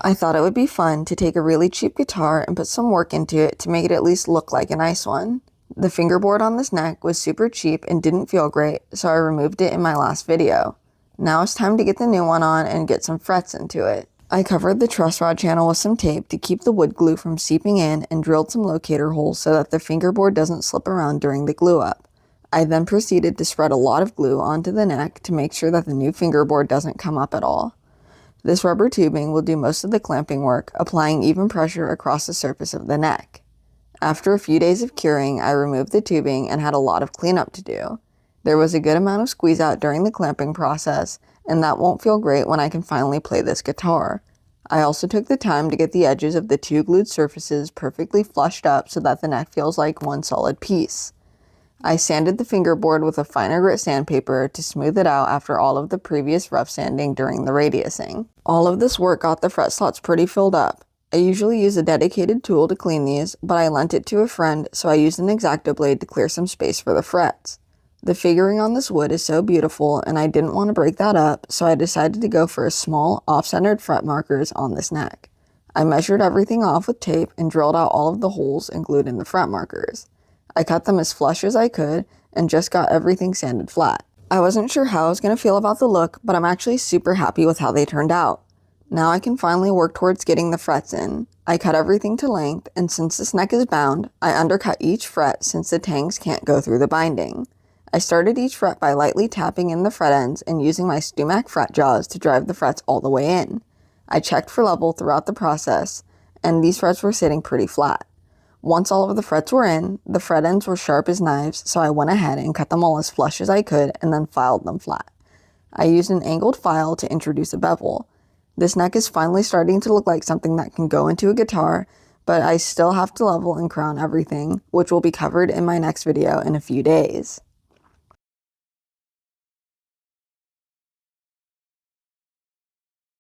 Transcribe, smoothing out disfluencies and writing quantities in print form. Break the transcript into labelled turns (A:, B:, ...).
A: I thought it would be fun to take a really cheap guitar and put some work into it to make it at least look like a nice one. The fingerboard on this neck was super cheap and didn't feel great, so I removed it in my last video. Now it's time to get the new one on and get some frets into it. I covered the truss rod channel with some tape to keep the wood glue from seeping in and drilled some locator holes so that the fingerboard doesn't slip around during the glue up. I then proceeded to spread a lot of glue onto the neck to make sure that the new fingerboard doesn't come up at all. This rubber tubing will do most of the clamping work, applying even pressure across the surface of the neck. After a few days of curing, I removed the tubing and had a lot of cleanup to do. There was a good amount of squeeze out during the clamping process, and that won't feel great when I can finally play this guitar. I also took the time to get the edges of the two glued surfaces perfectly flushed up so that the neck feels like one solid piece. I sanded the fingerboard with a finer grit sandpaper to smooth it out after all of the previous rough sanding during the radiusing. All of this work got the fret slots pretty filled up. I usually use a dedicated tool to clean these, but I lent it to a friend, so I used an X-Acto blade to clear some space for the frets. The figuring on this wood is so beautiful, and I didn't want to break that up, so I decided to go for a small, off-centered fret markers on this neck. I measured everything off with tape and drilled out all of the holes and glued in the fret markers. I cut them as flush as I could and just got everything sanded flat. I wasn't sure how I was going to feel about the look, but I'm actually super happy with how they turned out. Now I can finally work towards getting the frets in. I cut everything to length, and since this neck is bound, I undercut each fret since the tangs can't go through the binding. I started each fret by lightly tapping in the fret ends and using my StewMac fret jaws to drive the frets all the way in. I checked for level throughout the process, and these frets were sitting pretty flat. Once all of the frets were in, the fret ends were sharp as knives, so I went ahead and cut them all as flush as I could and then filed them flat. I used an angled file to introduce a bevel. This neck is finally starting to look like something that can go into a guitar, but I still have to level and crown everything, which will be covered in my next video in a few days.